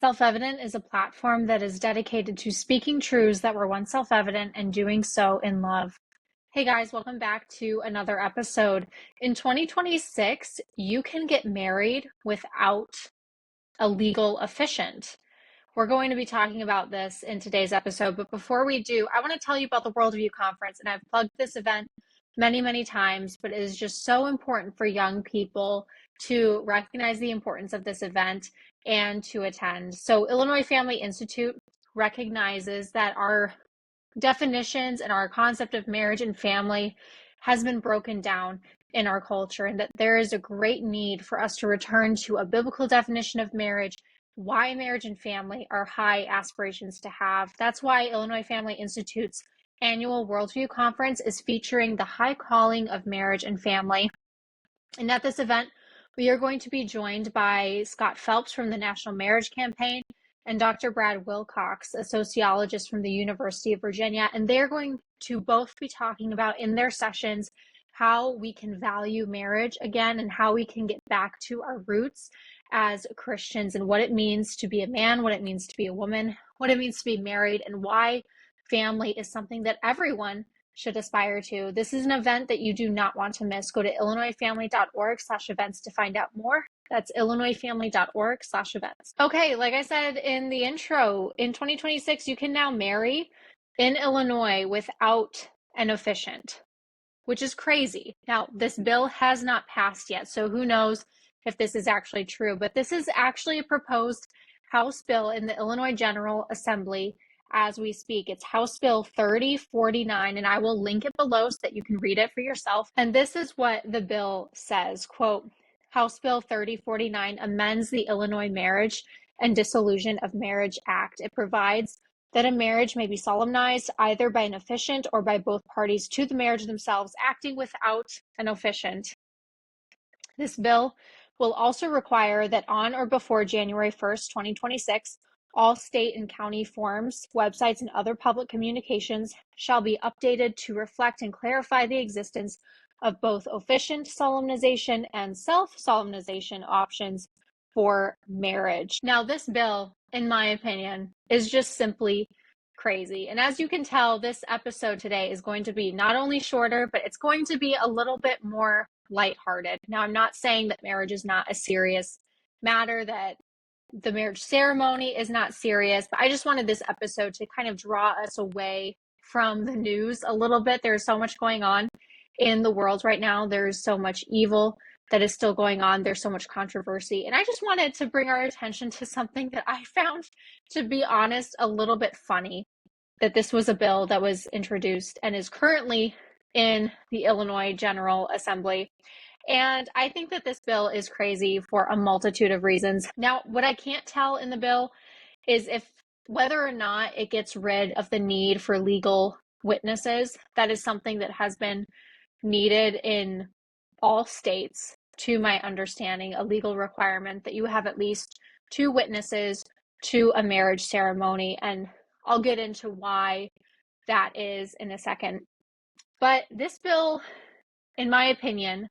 Self-Evident is a platform that is dedicated to speaking truths that were once self-evident and doing so in love. Hey guys, welcome back to another episode. In 2026, you can get married without a legal officiant. We're going to be talking about this in today's episode, but before we do, I want to tell you about the Worldview Conference, and I've plugged this event many, many times, but it is just so important for young people to recognize the importance of this event and to attend. So Illinois Family Institute recognizes that our definitions and our concept of marriage and family has been broken down in our culture, and that there is a great need for us to return to a biblical definition of marriage, why marriage and family are high aspirations to have. That's why Illinois Family Institute's annual Worldview Conference is featuring the high calling of marriage and family. And at this event, we are going to be joined by Scott Phelps from the National Marriage Campaign and Dr. Brad Wilcox, a sociologist from the University of Virginia. And they're going to both be talking about in their sessions how we can value marriage again and how we can get back to our roots as Christians and what it means to be a man, what it means to be a woman, what it means to be married, and why family is something that everyone should aspire to. This is an event that you do not want to miss. Go to illinoisfamily.org/events to find out more. That's illinoisfamily.org/events. Okay, like I said in the intro, in 2026, you can now marry in Illinois without an officiant, which is crazy. Now, this bill has not passed yet, so who knows if this is actually true, but this is actually a proposed House bill in the Illinois General Assembly as we speak. It's House Bill 3049, and I will link it below so that you can read it for yourself. And this is what the bill says, quote, House Bill 3049 amends the Illinois Marriage and Dissolution of Marriage Act. It provides that a marriage may be solemnized either by an officiant or by both parties to the marriage themselves acting without an officiant. This bill will also require that on or before January 1st, 2026, all state and county forms, websites, and other public communications shall be updated to reflect and clarify the existence of both officiant solemnization and self-solemnization options for marriage. Now, this bill, in my opinion, is just simply crazy. And as you can tell, this episode today is going to be not only shorter, but it's going to be a little bit more lighthearted. Now, I'm not saying that marriage is not a serious matter, that the marriage ceremony is not serious, but I just wanted this episode to kind of draw us away from the news a little bit. There's so much going on in the world right now. There's so much evil that is still going on. There's so much controversy. And I just wanted to bring our attention to something that I found, to be honest, a little bit funny, that this was a bill that was introduced and is currently in the Illinois General Assembly. And I think that this bill is crazy for a multitude of reasons. Now, what I can't tell in the bill is whether or not it gets rid of the need for legal witnesses. That is something that has been needed in all states, to my understanding, a legal requirement that you have at least 2 witnesses to a marriage ceremony. And I'll get into why that is in a second. But this bill, in my opinion,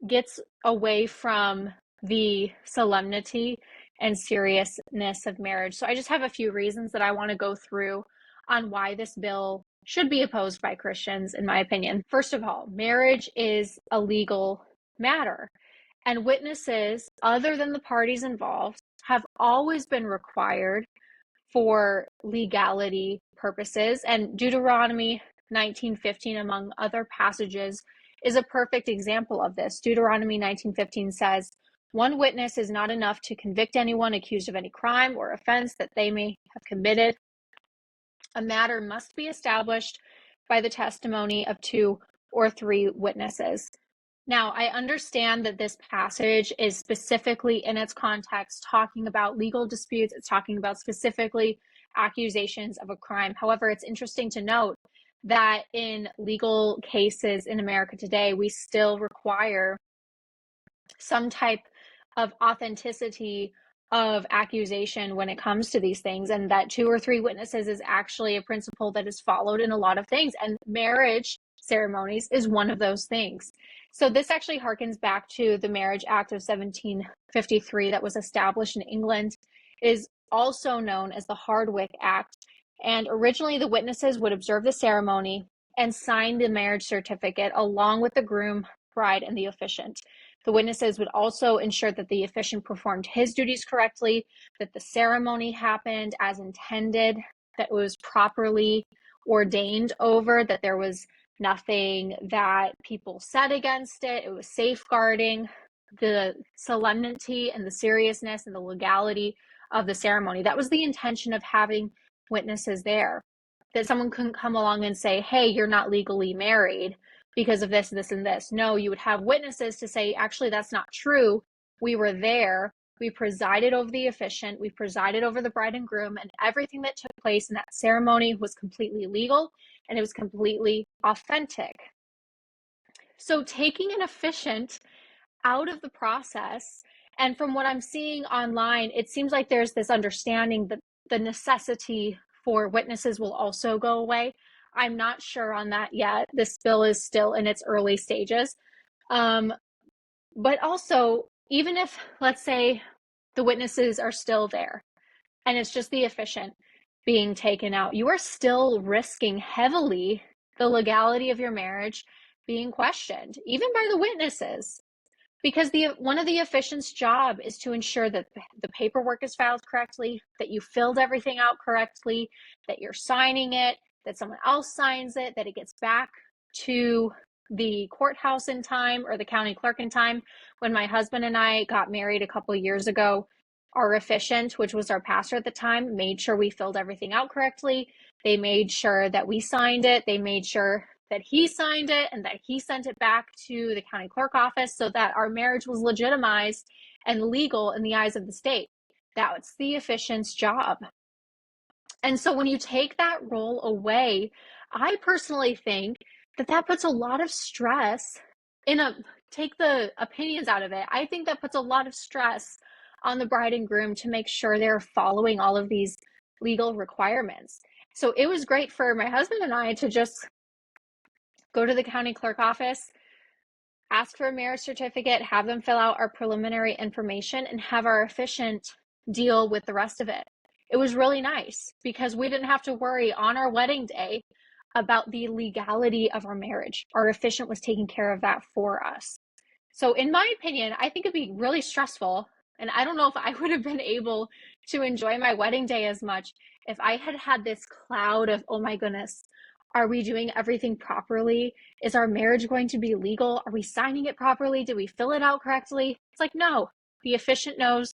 gets away from the solemnity and seriousness of marriage. So I just have a few reasons that I want to go through on why this bill should be opposed by Christians, in my opinion. First of all, marriage is a legal matter, and witnesses other than the parties involved have always been required for legality purposes. And Deuteronomy 19:15, among other passages, is a perfect example of this. Deuteronomy 19:15 says, "One witness is not enough to convict anyone accused of any crime or offense that they may have committed. A matter must be established by the testimony of 2 or 3 witnesses." Now, I understand that this passage is specifically in its context talking about legal disputes. It's talking about specifically accusations of a crime. However, it's interesting to note that in legal cases in America today, we still require some type of authenticity of accusation when it comes to these things, and that 2 or 3 witnesses is actually a principle that is followed in a lot of things, and marriage ceremonies is one of those things. So this actually harkens back to the Marriage Act of 1753 that was established in England. It is also known as the Hardwick Act. And originally, the witnesses would observe the ceremony and sign the marriage certificate along with the groom, bride, and the officiant. The witnesses would also ensure that the officiant performed his duties correctly, that the ceremony happened as intended, that it was properly ordained over, that there was nothing that people said against it. It was safeguarding the solemnity and the seriousness and the legality of the ceremony. That was the intention of having witnesses there, that someone couldn't come along and say, hey, you're not legally married because of this, this, and this. No, you would have witnesses to say, actually, that's not true. We were there. We presided over the officiant. We presided over the bride and groom, and everything that took place in that ceremony was completely legal and it was completely authentic. So taking an officiant out of the process, and from what I'm seeing online, it seems like there's this understanding that the necessity for witnesses will also go away. I'm not sure on that yet. This bill is still in its early stages. But also, even if, let's say, the witnesses are still there and it's just the officiant being taken out, you are still risking heavily the legality of your marriage being questioned, even by the witnesses. Because one of the officiant's job is to ensure that the paperwork is filed correctly, that you filled everything out correctly, that you're signing it, that someone else signs it, that it gets back to the courthouse in time or the county clerk in time. When my husband and I got married a couple of years ago, our officiant, which was our pastor at the time, made sure we filled everything out correctly. They made sure that we signed it. They made sure that he signed it and that he sent it back to the county clerk office so that our marriage was legitimized and legal in the eyes of the state. That's the officiant's job. And so when you take that role away, I personally think that that puts a lot of stress take the opinions out of it. I think that puts a lot of stress on the bride and groom to make sure they're following all of these legal requirements. So it was great for my husband and I to just go to the county clerk office, ask for a marriage certificate, have them fill out our preliminary information, and have our officiant deal with the rest of it. It was really nice because we didn't have to worry on our wedding day about the legality of our marriage. Our officiant was taking care of that for us. So in my opinion, I think it'd be really stressful. And I don't know if I would have been able to enjoy my wedding day as much if I had had this cloud of, oh my goodness, are we doing everything properly? Is our marriage going to be legal? Are we signing it properly? Did we fill it out correctly? It's like, no, the officiant knows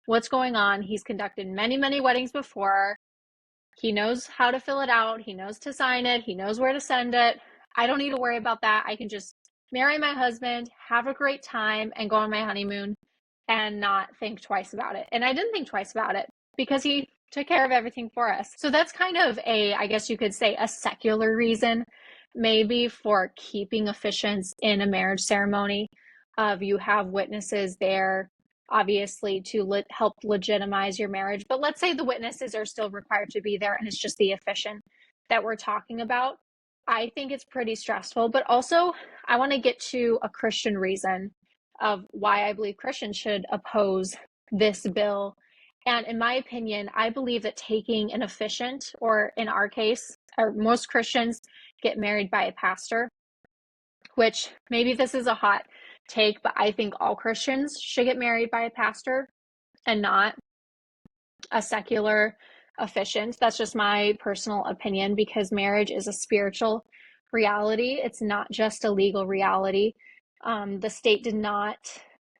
what's going on. He's conducted many, many weddings before. He knows how to fill it out. He knows to sign it. He knows where to send it. I don't need to worry about that. I can just marry my husband, have a great time, and go on my honeymoon and not think twice about it. And I didn't think twice about it because he took care of everything for us. So that's kind of I guess you could say, a secular reason maybe for keeping officiants in a marriage ceremony. You have witnesses there, obviously, to help legitimize your marriage. But let's say the witnesses are still required to be there and it's just the officiant that we're talking about. I think it's pretty stressful, but also I want to get to a Christian reason of why I believe Christians should oppose this bill. And in my opinion, I believe that taking an officiant, or in our case, or most Christians get married by a pastor, which maybe this is a hot take, but I think all Christians should get married by a pastor and not a secular officiant. That's just my personal opinion, because marriage is a spiritual reality. It's not just a legal reality. The state did not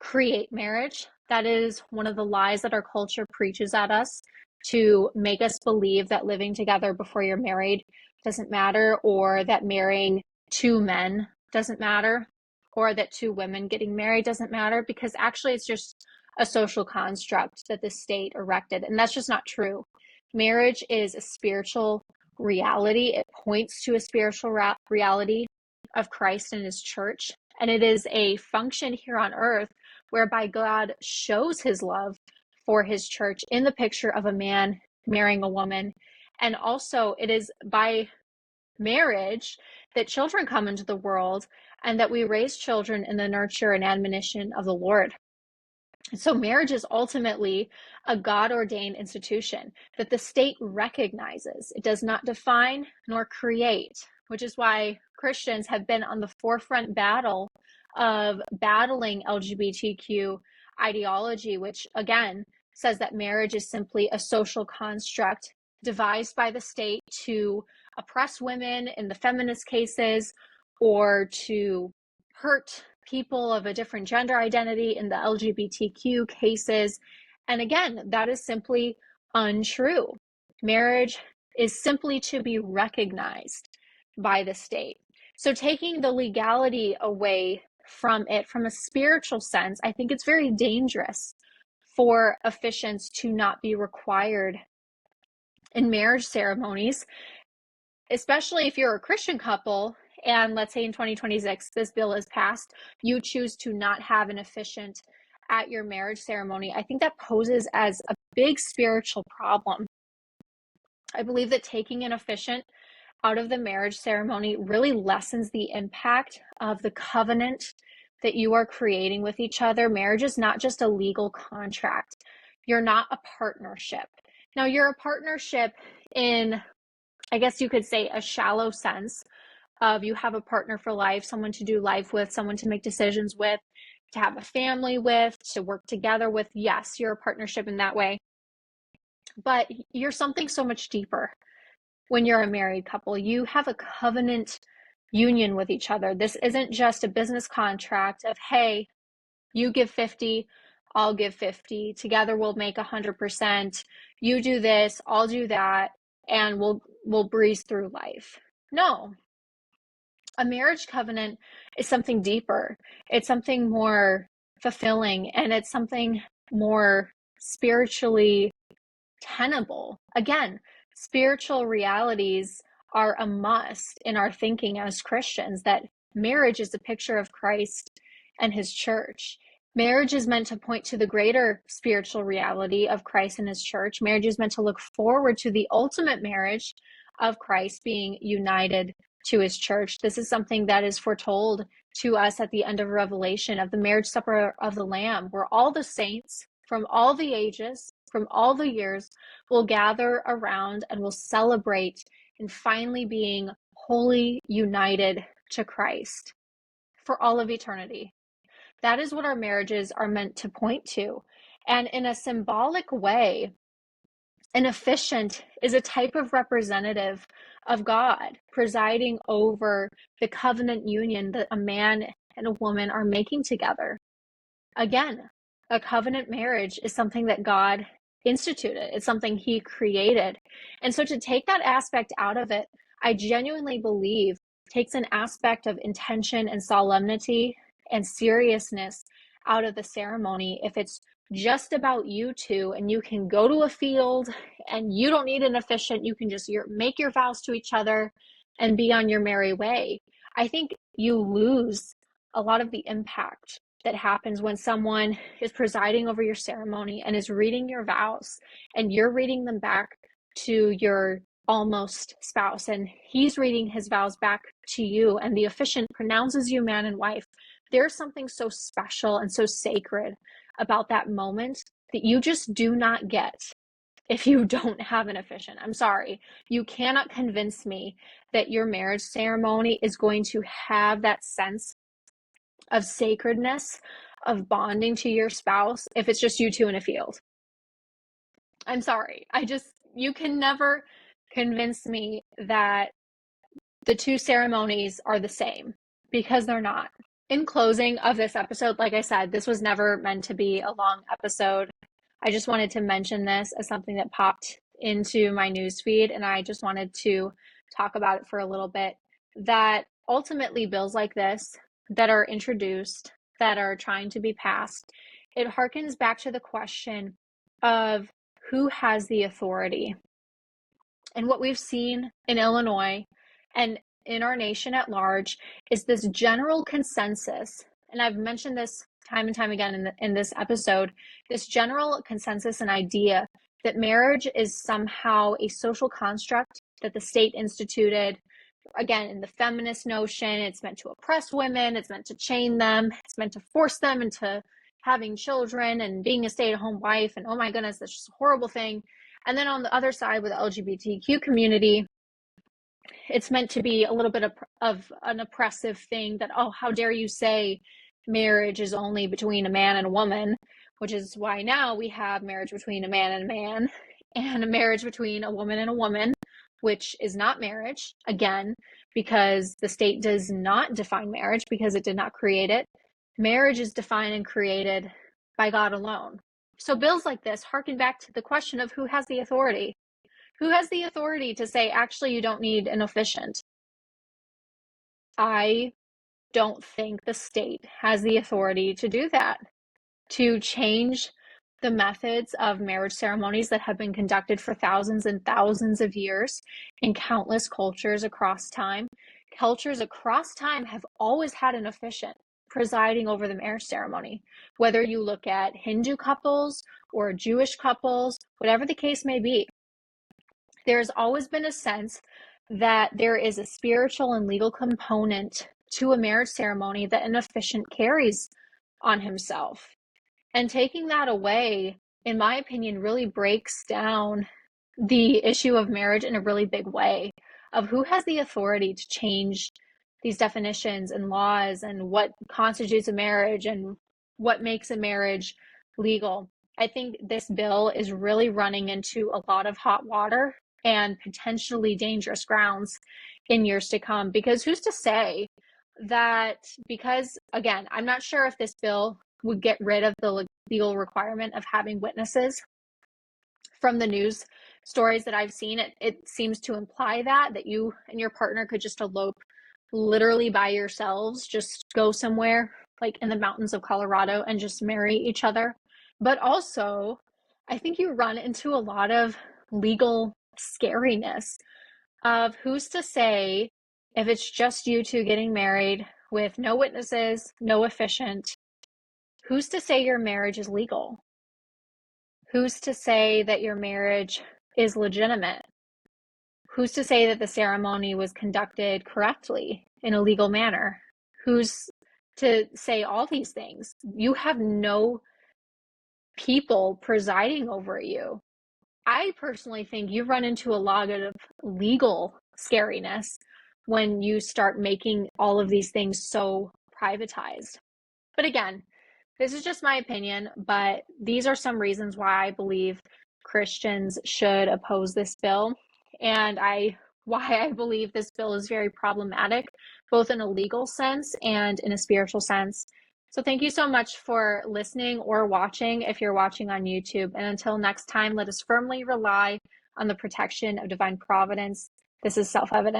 create marriage. That is one of the lies that our culture preaches at us, to make us believe that living together before you're married doesn't matter, or that marrying two men doesn't matter, or that two women getting married doesn't matter, because actually it's just a social construct that the state erected. And that's just not true. Marriage is a spiritual reality. It points to a spiritual reality of Christ and his church. And it is a function here on earth whereby God shows his love for his church in the picture of a man marrying a woman. And also it is by marriage that children come into the world, and that we raise children in the nurture and admonition of the Lord. So marriage is ultimately a God-ordained institution that the state recognizes. It does not define nor create, which is why Christians have been on the forefront battle of battling LGBTQ ideology, which again says that marriage is simply a social construct devised by the state to oppress women in the feminist cases or to hurt people of a different gender identity in the LGBTQ cases. And again, that is simply untrue. Marriage is simply to be recognized by the state. So taking the legality away from it, from a spiritual sense, I think it's very dangerous for officiants to not be required in marriage ceremonies, especially if you're a Christian couple and let's say in 2026 this bill is passed, you choose to not have an officiant at your marriage ceremony. I think that poses as a big spiritual problem. I believe that taking an officiant out of the marriage ceremony really lessens the impact of the covenant that you are creating with each other. Marriage is not just a legal contract. You're not a partnership. Now, you're a partnership in, I guess you could say, a shallow sense of you have a partner for life, someone to do life with, someone to make decisions with, to have a family with, to work together with. Yes, you're a partnership in that way, but you're something so much deeper. When you're a married couple, you have a covenant union with each other. This isn't just a business contract of, hey, you give 50, I'll give 50. Together we'll make 100%. You do this, I'll do that, and we'll breeze through life. No. A marriage covenant is something deeper. It's something more fulfilling, and it's something more spiritually tenable. Again, spiritual realities are a must in our thinking as Christians, that marriage is a picture of Christ and his church. Marriage is meant to point to the greater spiritual reality of Christ and his church. Marriage is meant to look forward to the ultimate marriage of Christ being united to his church. This is something that is foretold to us at the end of Revelation, of the marriage supper of the Lamb, where all the saints from all the ages, from all the years, will gather around and will celebrate in finally being wholly united to Christ for all of eternity. That is what our marriages are meant to point to. And in a symbolic way, an officiant is a type of representative of God presiding over the covenant union that a man and a woman are making together. Again, a covenant marriage is something that God instituted. It's something he created. And so to take that aspect out of it, I genuinely believe takes an aspect of intention and solemnity and seriousness out of the ceremony. If it's just about you two and you can go to a field and you don't need an officiant, you can just make your vows to each other and be on your merry way. I think you lose a lot of the impact that happens when someone is presiding over your ceremony and is reading your vows, and you're reading them back to your almost spouse, and he's reading his vows back to you, and the officiant pronounces you man and wife. There's something so special and so sacred about that moment that you just do not get if you don't have an officiant. I'm sorry. You cannot convince me that your marriage ceremony is going to have that sense of sacredness, of bonding to your spouse, if it's just you two in a field. I'm sorry. You can never convince me that the two ceremonies are the same, because they're not. In closing of this episode, like I said, this was never meant to be a long episode. I just wanted to mention this as something that popped into my newsfeed, and I just wanted to talk about it for a little bit. That ultimately bills like this that are introduced, that are trying to be passed, it harkens back to the question of who has the authority. And what we've seen in Illinois and in our nation at large is this general consensus, and I've mentioned this time and time again in this episode, this general consensus and idea that marriage is somehow a social construct that the state instituted. Again, in the feminist notion, it's meant to oppress women, it's meant to chain them, it's meant to force them into having children and being a stay-at-home wife, and oh my goodness, that's just a horrible thing. And then on the other side with the LGBTQ community, it's meant to be a little bit of an oppressive thing that, oh, how dare you say marriage is only between a man and a woman, which is why now we have marriage between a man and a man and a marriage between a woman and a woman, which is not marriage, again, because the state does not define marriage because it did not create it. Marriage is defined and created by God alone. So bills like this harken back to the question of who has the authority. Who has the authority to say, actually, you don't need an officiant? I don't think the state has the authority to do that, to change the methods of marriage ceremonies that have been conducted for thousands and thousands of years in countless cultures across time. Cultures across time have always had an officiant presiding over the marriage ceremony, whether you look at Hindu couples or Jewish couples, whatever the case may be. There's always been a sense that there is a spiritual and legal component to a marriage ceremony that an officiant carries on himself. And taking that away, in my opinion, really breaks down the issue of marriage in a really big way, of who has the authority to change these definitions and laws and what constitutes a marriage and what makes a marriage legal. I think this bill is really running into a lot of hot water and potentially dangerous grounds in years to come, because who's to say that, because again, I'm not sure if this bill would get rid of the legal requirement of having witnesses. From the news stories that I've seen, it seems to imply that you and your partner could just elope literally by yourselves, just go somewhere like in the mountains of Colorado and just marry each other. But also, I think you run into a lot of legal scariness of who's to say if it's just you two getting married with no witnesses, no officiant, who's to say your marriage is legal? Who's to say that your marriage is legitimate? Who's to say that the ceremony was conducted correctly in a legal manner? Who's to say all these things? You have no people presiding over you. I personally think you run into a lot of legal scariness when you start making all of these things so privatized. But again, this is just my opinion, but these are some reasons why I believe Christians should oppose this bill, and why I believe this bill is very problematic, both in a legal sense and in a spiritual sense. So thank you so much for listening or watching if you're watching on YouTube. And until next time, let us firmly rely on the protection of divine providence. This is self-evident.